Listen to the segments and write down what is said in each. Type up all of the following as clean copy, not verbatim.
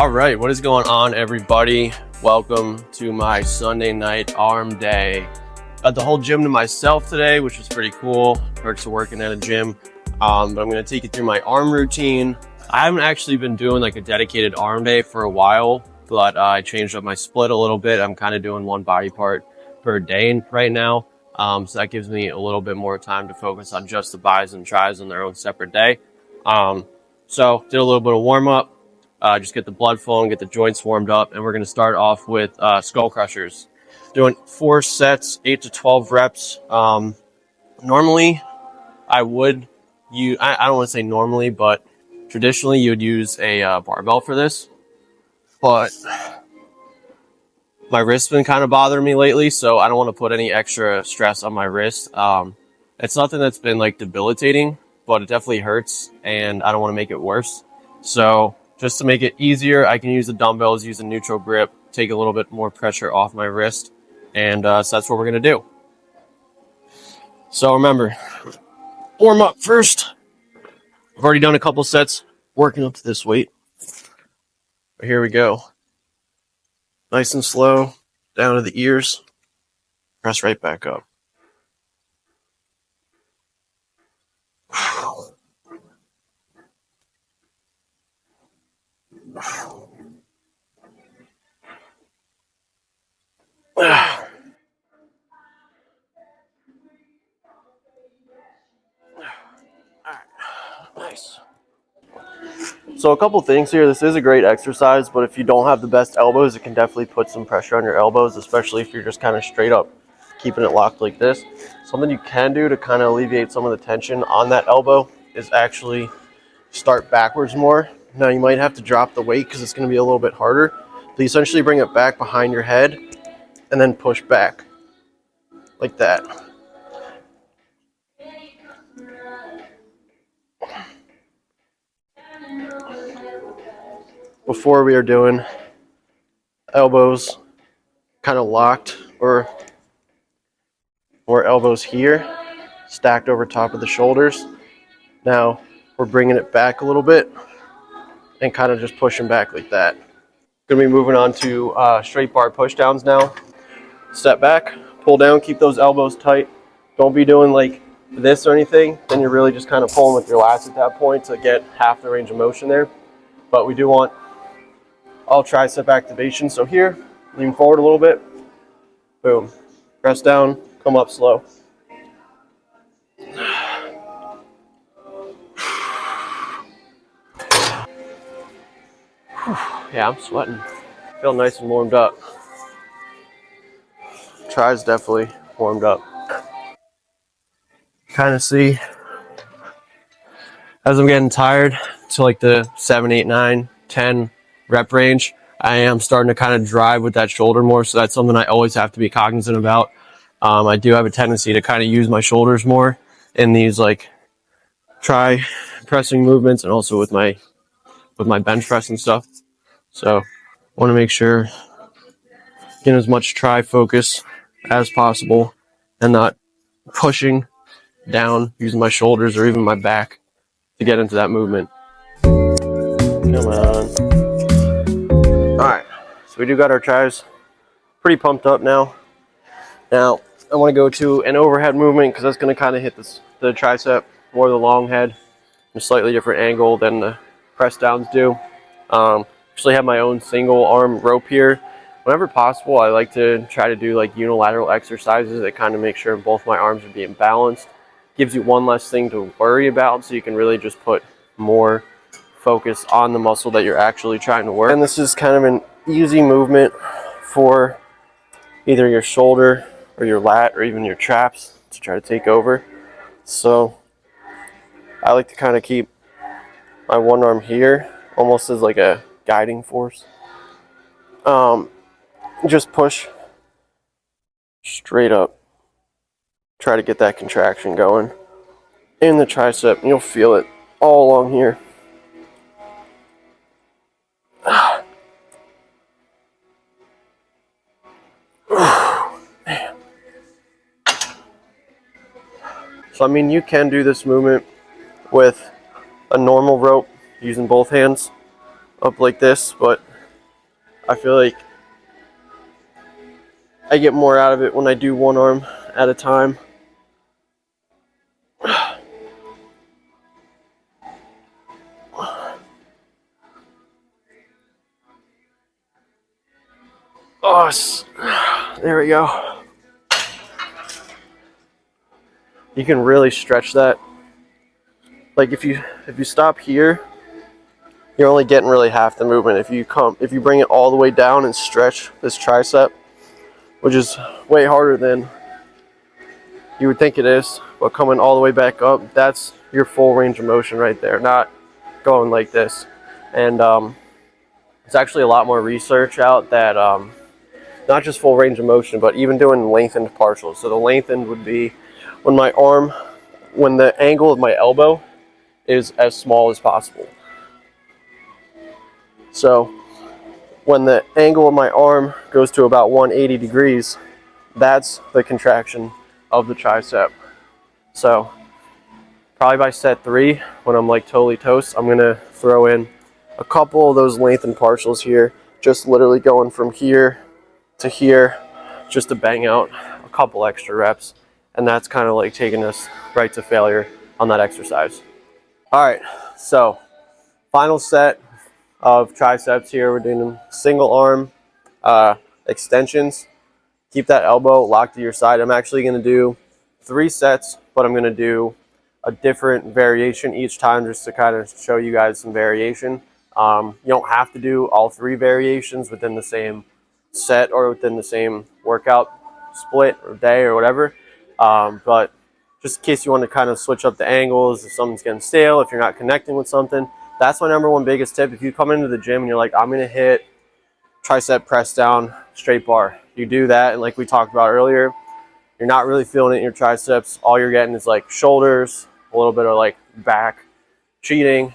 All right, what is going on, everybody? Welcome to my Sunday night arm day. Got the whole gym to myself today, which is pretty cool. Perks of working at a gym. But I'm gonna take you through my arm routine. I haven't actually been doing like a dedicated arm day for a while, but I changed up my split a little bit. I'm kind of doing one body part per day right now. So that gives me a little bit more time to focus on just the bis and tris on their own separate day. So did a little bit of warm up. Just get the blood flowing, get the joints warmed up, and we're going to start off with skull crushers. Doing 4 sets, 8 to 12 reps. Normally, I would use, I don't want to say normally, but traditionally you would use a barbell for this. But my wrist's been kind of bothering me lately, so I don't want to put any extra stress on my wrist. It's nothing that's been like debilitating, but it definitely hurts, and I don't want to make it worse. So just to make it easier, I can use the dumbbells, use a neutral grip, take a little bit more pressure off my wrist, and so that's what we're going to do. So remember, warm up first. I've already done a couple sets working up to this weight. But here we go. Nice and slow, down to the ears, press right back up. Nice. So a couple things here. This is a great exercise, but if you don't have the best elbows, it can definitely put some pressure on your elbows, especially if you're just kind of straight up keeping it locked like this. Something you can do to kind of alleviate some of the tension on that elbow is actually start backwards more. Now you might have to drop the weight because it's going to be a little bit harder. But essentially bring it back behind your head and then push back like that. Before we are doing elbows kind of locked, or more elbows here, stacked over top of the shoulders. Now we're bringing it back a little bit and kind of just pushing back like that. Gonna be moving on to straight bar pushdowns now. Step back, pull down, keep those elbows tight. Don't be doing like this or anything. Then you're really just kind of pulling with your lats at that point to get half the range of motion there. But we do want all tricep activation. So here, lean forward a little bit. Boom. Press down, come up slow. Yeah, I'm sweating. Feel nice and warmed up. Tris definitely warmed up. Kind of see as I'm getting tired to like the 7, 8, 9, 10 rep range, I am starting to kind of drive with that shoulder more. So that's something I always have to be cognizant about. I do have a tendency to kind of use my shoulders more in these like tri pressing movements, and also with my bench press and stuff. So I want to make sure getting as much tri focus as possible and not pushing down using my shoulders or even my back to get into that movement. Come on. Alright, so we do got our tris pretty pumped up now. Now I want to go to an overhead movement because that's going to kind of hit the tricep, more the long head, a slightly different angle than the press downs do. Actually have my own single arm rope here. Whenever possible, I like to try to do like unilateral exercises that kind of make sure both my arms are being balanced. Gives you one less thing to worry about, so you can really just put more focus on the muscle that you're actually trying to work. And this is kind of an easy movement for either your shoulder or your lat or even your traps to try to take over. So I like to kind of keep my one arm here almost as like a guiding force. Just push straight up. Try to get that contraction going in the tricep, and you'll feel it all along here. Man. So I mean, you can do this movement with a normal rope using both hands up like this, but I feel like I get more out of it when I do one arm at a time. Oh, there we go. You can really stretch that. Like if you stop here, you're only getting really half the movement. If you bring it all the way down and stretch this tricep, which is way harder than you would think it is, but coming all the way back up, that's your full range of motion right there, not going like this. And there's actually a lot more research out that not just full range of motion, but even doing lengthened partials. So the lengthened would be when the angle of my elbow is as small as possible. So when the angle of my arm goes to about 180 degrees, that's the contraction of the tricep. So probably by set 3, when I'm like totally toast, I'm gonna throw in a couple of those lengthened partials here, just literally going from here to here, just to bang out a couple extra reps. And that's kind of like taking us right to failure on that exercise. All right, so final set of triceps here. We're doing single arm extensions. Keep that elbow locked to your side. I'm actually going to do 3 sets, but I'm going to do a different variation each time just to kind of show you guys some variation. You don't have to do all 3 variations within the same set or within the same workout split or day or whatever. But just in case you want to kind of switch up the angles, if something's getting stale, if you're not connecting with something, that's my #1 biggest tip. If you come into the gym and you're like, I'm going to hit tricep press down straight bar, you do that, and like we talked about earlier, you're not really feeling it in your triceps. All you're getting is like shoulders, a little bit of like back, cheating.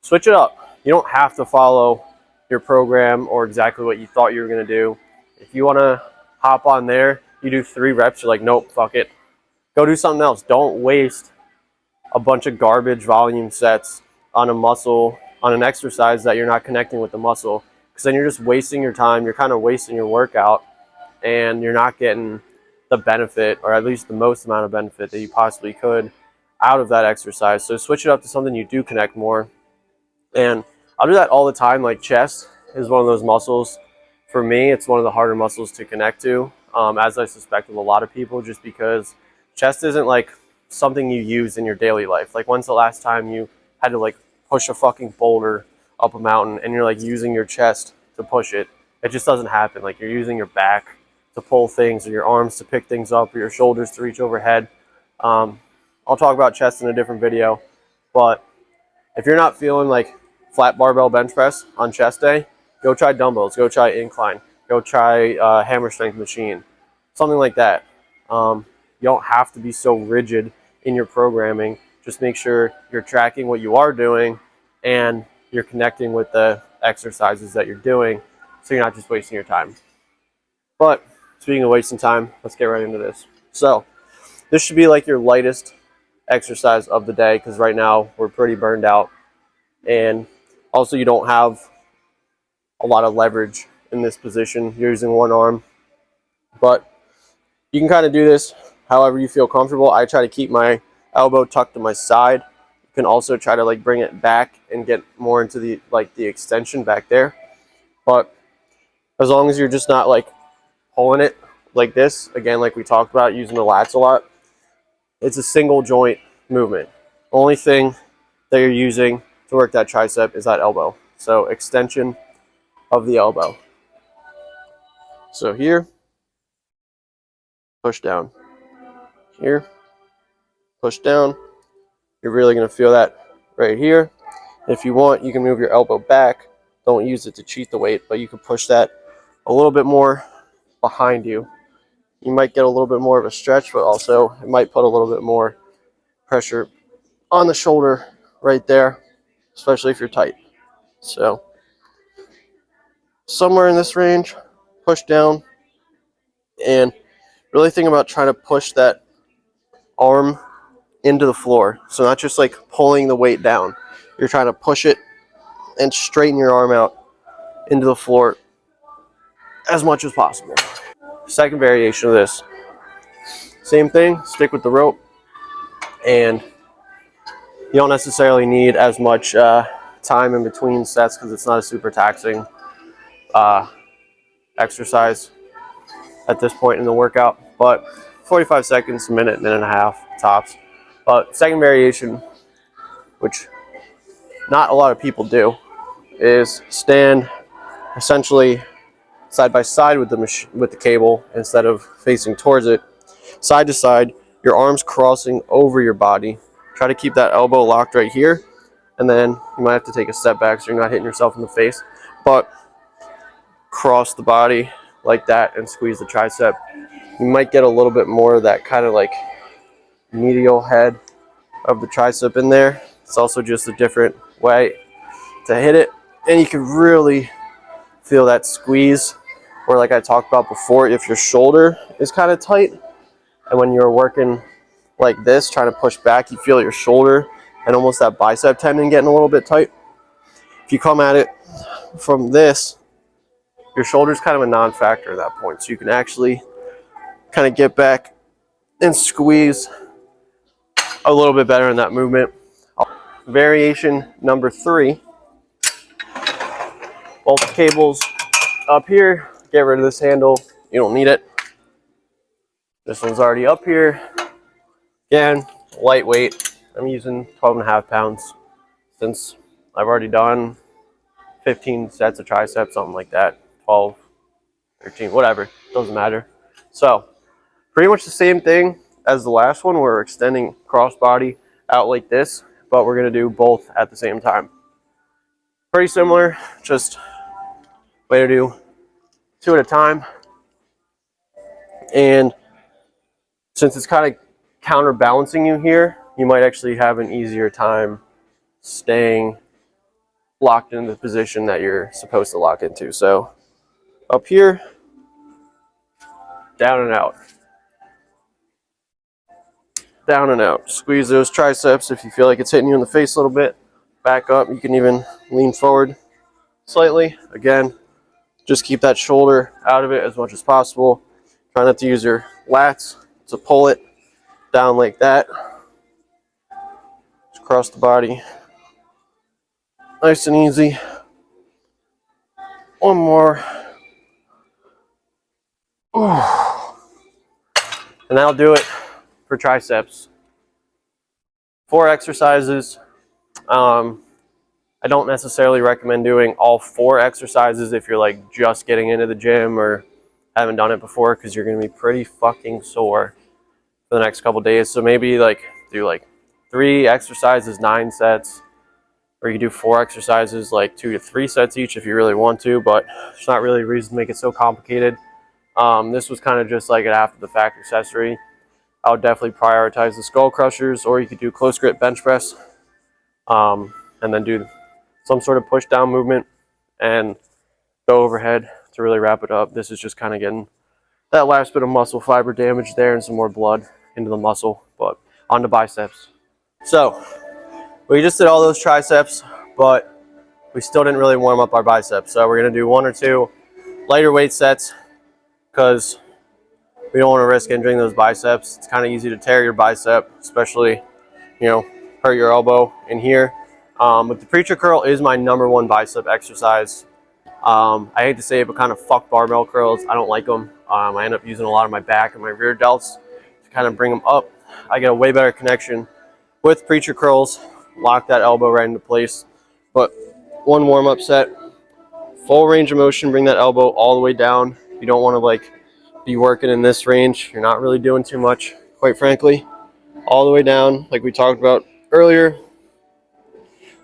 Switch it up. You don't have to follow your program or exactly what you thought you were going to do. If you want to hop on there, you do 3 reps, you're like, nope, fuck it. Go do something else. Don't waste a bunch of garbage volume sets on a muscle, on an exercise that you're not connecting with the muscle, because then you're just wasting your time. You're kind of wasting your workout, and you're not getting the benefit, or at least the most amount of benefit that you possibly could out of that exercise. So switch it up to something you do connect more. And I'll do that all the time. Like chest is one of those muscles. For me, it's one of the harder muscles to connect to, as I suspect with a lot of people, just because chest isn't like something you use in your daily life. Like, when's the last time you had to like push a fucking boulder up a mountain and you're like using your chest to push it? It just doesn't happen. Like, you're using your back to pull things, or your arms to pick things up, or your shoulders to reach overhead. I'll talk about chest in a different video, but if you're not feeling like flat barbell bench press on chest day, go try dumbbells, go try incline, go try hammer strength machine, something like that. You don't have to be so rigid in your programming. Just make sure you're tracking what you are doing and you're connecting with the exercises that you're doing, so you're not just wasting your time. But speaking of wasting time, let's get right into this. So this should be like your lightest exercise of the day, because right now we're pretty burned out, and also you don't have a lot of leverage in this position. You're using one arm, but you can kind of do this however you feel comfortable. I try to keep my elbow tucked to my side. You can also try to like bring it back and get more into the extension back there, but as long as you're just not like pulling it like this, again, like we talked about, using the lats a lot, it's a single joint movement. Only thing that you're using to work that tricep is that elbow. So extension of the elbow. So here, push down. Here, push down. You're really going to feel that right here. If you want, you can move your elbow back. Don't use it to cheat the weight, but you can push that a little bit more behind you. You might get a little bit more of a stretch, but also it might put a little bit more pressure on the shoulder right there, especially if you're tight. So somewhere in this range, push down, and really think about trying to push that arm into the floor. So not just like pulling the weight down. You're trying to push it and straighten your arm out into the floor as much as possible. Second variation of this, same thing, stick with the rope, and you don't necessarily need as much time in between sets because it's not a super taxing exercise at this point in the workout, but 45 seconds, a minute, minute and a half tops. But second variation, which not a lot of people do, is stand essentially side by side with the cable instead of facing towards it, side to side, your arms crossing over your body. Try to keep that elbow locked right here, and then you might have to take a step back so you're not hitting yourself in the face, but cross the body like that and squeeze the tricep. You might get a little bit more of that kind of like medial head of the tricep in there. It's also just a different way to hit it, and you can really feel that squeeze, or like I talked about before, if your shoulder is kind of tight and when you're working like this trying to push back, you feel your shoulder and almost that bicep tendon getting a little bit tight. If you come at it from this, your shoulder's kind of a non-factor at that point, so you can actually kind of get back and squeeze a little bit better in that movement. Variation number 3, both cables up here, get rid of this handle, you don't need it. This one's already up here. Again, lightweight. I'm using 12.5 pounds since I've already done 15 sets of triceps, something like that, 12, 13, whatever, doesn't matter. So pretty much the same thing as the last one. We're extending crossbody out like this, but we're going to do both at the same time. Pretty similar, just way to do 2 at a time. And since it's kind of counterbalancing you here, you might actually have an easier time staying locked in the position that you're supposed to lock into. So up here, down and out. Down and out. Squeeze those triceps. If you feel like it's hitting you in the face a little bit, back up. You can even lean forward slightly. Again, just keep that shoulder out of it as much as possible. Try not to use your lats to pull it down like that. Just cross the body. Nice and easy. One more. And that'll do it for triceps. 4 exercises. I don't necessarily recommend doing all 4 exercises if you're like just getting into the gym or haven't done it before, because you're going to be pretty fucking sore for the next couple days. So maybe like do like 3 exercises, 9 sets, or you can do 4 exercises, like 2 to 3 sets each if you really want to, but there's not really a reason to make it so complicated. This was kind of just like an after the fact accessory. I would definitely prioritize the Skullcrushers, or you could do close grip bench press, and then do some sort of push down movement and go overhead to really wrap it up. This is just kind of getting that last bit of muscle fiber damage there and some more blood into the muscle. But on to biceps. So we just did all those triceps, but we still didn't really warm up our biceps. So we're going to do 1 or 2 lighter weight sets because we don't want to risk injuring those biceps. It's kind of easy to tear your bicep, especially, hurt your elbow in here. But the preacher curl is my #1 bicep exercise. I hate to say it, but kind of fuck barbell curls. I don't like them. I end up using a lot of my back and my rear delts to kind of bring them up. I get a way better connection with preacher curls. Lock that elbow right into place. But 1 warm-up set, full range of motion, bring that elbow all the way down. You don't want to be working in this range. You're not really doing too much, quite frankly. All the way down, like we talked about earlier.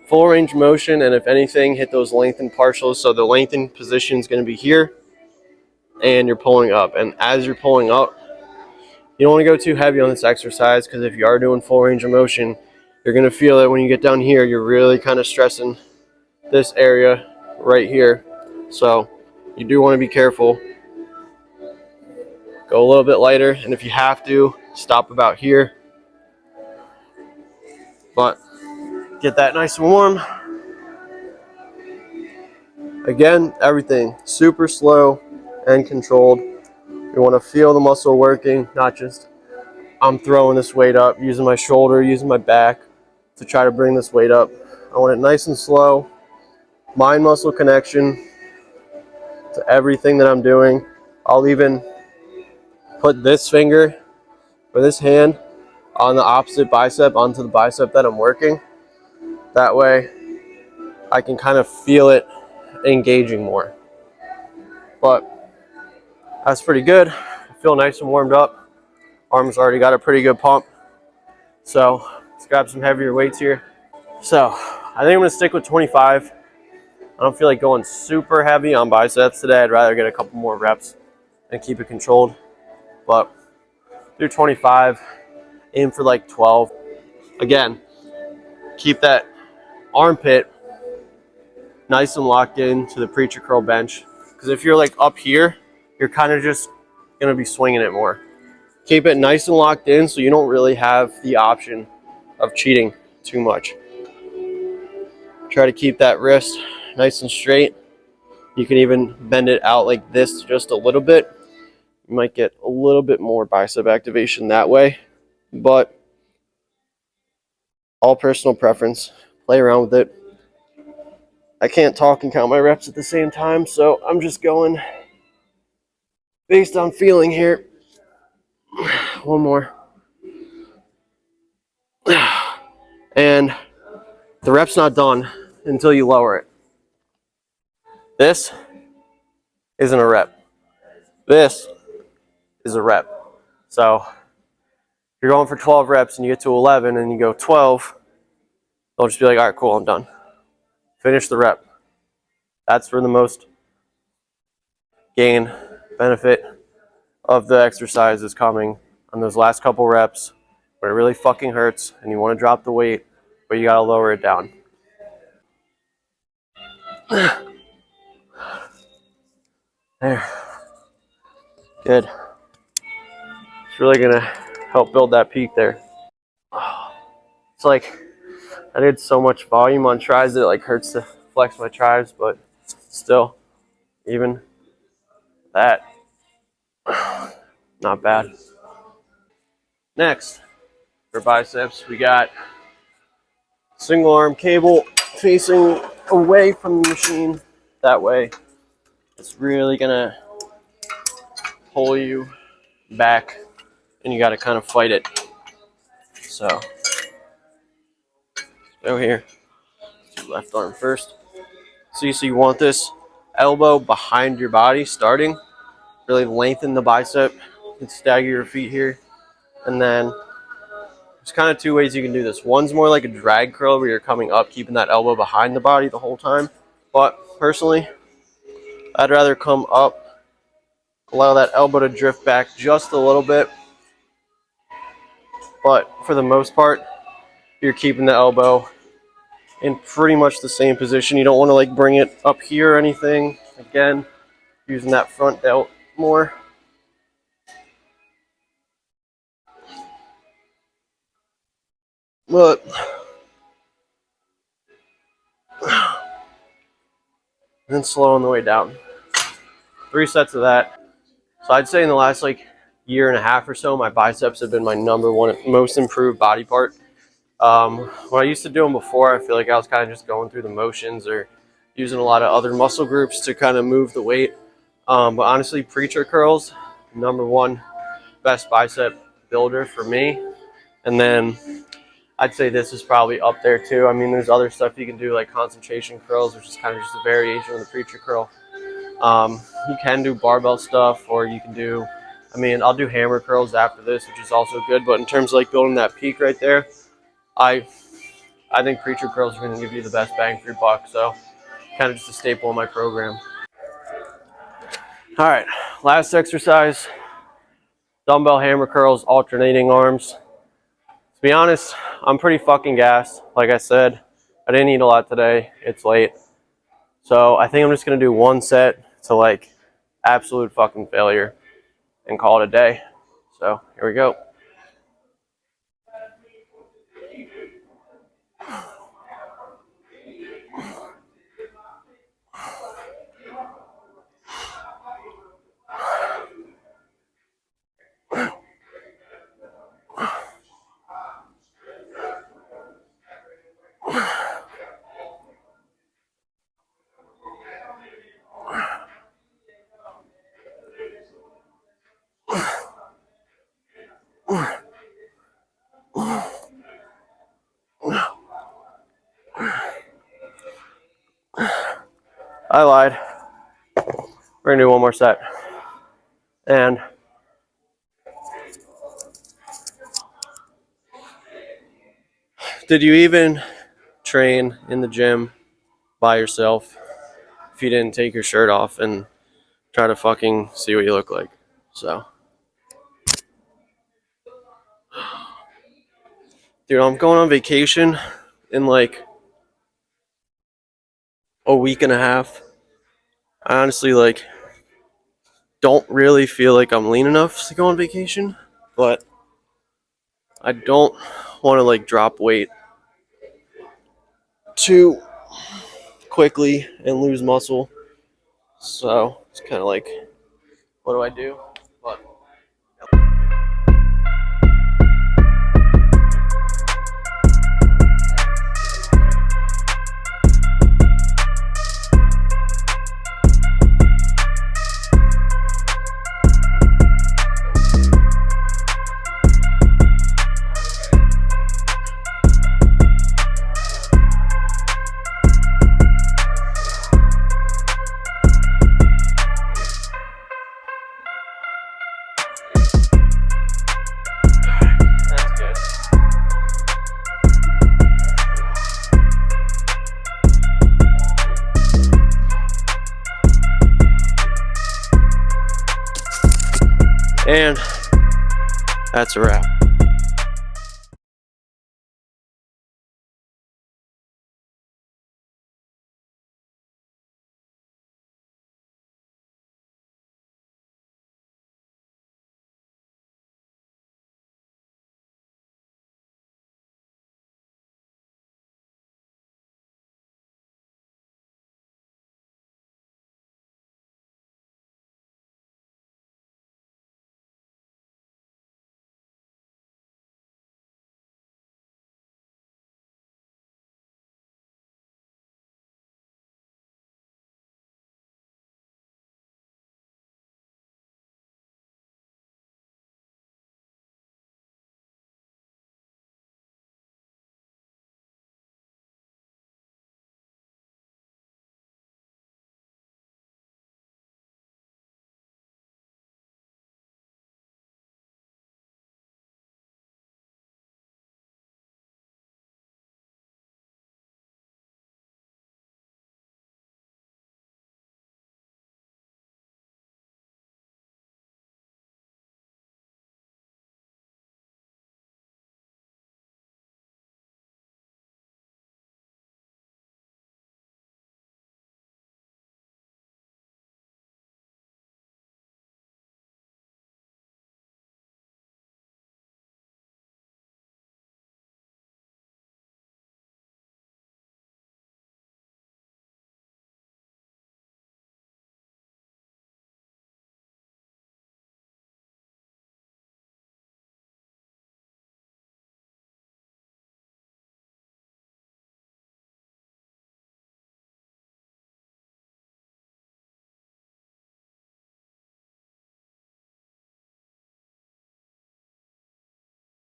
Full range of motion, and if anything, hit those lengthened partials. So the lengthened position is going to be here, and you're pulling up. And as you're pulling up, you don't want to go too heavy on this exercise, because if you are doing full range of motion, you're going to feel that when you get down here, you're really kind of stressing this area right here. So you do want to be careful. Go a little bit lighter, and if you have to, stop about here. But get that nice and warm. Again, everything super slow and controlled. You want to feel the muscle working, not just I'm throwing this weight up, using my shoulder, using my back to try to bring this weight up. I want it nice and slow, mind-muscle connection to everything that I'm doing. I'll even put this finger or this hand on the opposite bicep onto the bicep that I'm working. That way I can kind of feel it engaging more. But that's pretty good. I feel nice and warmed up. Arms already got a pretty good pump. So let's grab some heavier weights here. So I think I'm gonna stick with 25. I don't feel like going super heavy on biceps today. I'd rather get a couple more reps and keep it controlled. But do 25, aim for like 12. Again, keep that armpit nice and locked in to the preacher curl bench. Because if you're like up here, you're kind of just gonna be swinging it more. Keep it nice and locked in so you don't really have the option of cheating too much. Try to keep that wrist nice and straight. You can even bend it out like this just a little bit. You might get a little bit more bicep activation that way, but all personal preference. Play around with it. I can't talk and count my reps at the same time, so I'm just going based on feeling here. One more. And the rep's not done until you lower it. This isn't a rep. This is a rep. So you're going for 12 reps and you get to 11 and you go 12, they'll just be like, all right, cool, I'm done. Finish the rep. That's where the most gain benefit of the exercise is coming on those last couple reps where it really fucking hurts and you want to drop the weight, but you got to lower it down. There. Good. It's really going to help build that peak there. It's like I did so much volume on tries that it like hurts to flex my triceps, but still, even that, not bad. Next, for biceps, we got single arm cable facing away from the machine. That way, it's really gonna pull you back, and you gotta kind of fight it. So, go here. Do left arm first. So you want this elbow behind your body starting. Really lengthen the bicep. You can stagger your feet here. And then there's kind of two ways you can do this. One's more like a drag curl where you're coming up, keeping that elbow behind the body the whole time. But personally, I'd rather come up, allow that elbow to drift back just a little bit. But for the most part, you're keeping the elbow in pretty much the same position. You don't want to like bring it up here or anything. Again, using that front delt more. But then slow on the way down. 3 sets of that. So I'd say in the last like year and a half or so, my biceps have been my number one most improved body part. When I used to do them before, I feel like I was kind of just going through the motions or using a lot of other muscle groups to kind of move the weight. But honestly, preacher curls, number one best bicep builder for me. And then I'd say this is probably up there too. I mean, there's other stuff you can do like concentration curls, which is kind of just a variation of the preacher curl. You can do barbell stuff, or you can do, I mean, I'll do hammer curls after this, which is also good. But in terms of like building that peak right there, I think preacher curls are going to give you the best bang for your buck. So kind of just a staple in my program. All right, last exercise, dumbbell hammer curls, alternating arms. To be honest, I'm pretty fucking gassed. Like I said, I didn't eat a lot today. It's late. So I think I'm just going to do one set to like absolute fucking failure and call it a day. So here we go. I lied. We're gonna do one more set. And did you even train in the gym by yourself if you didn't take your shirt off and try to fucking see what you look like? So, dude, I'm going on vacation in like a week and a half. I honestly like don't really feel like I'm lean enough to go on vacation, but I don't want to like drop weight too quickly and lose muscle. So it's kind of like, what do I do? But that's good. And that's a wrap.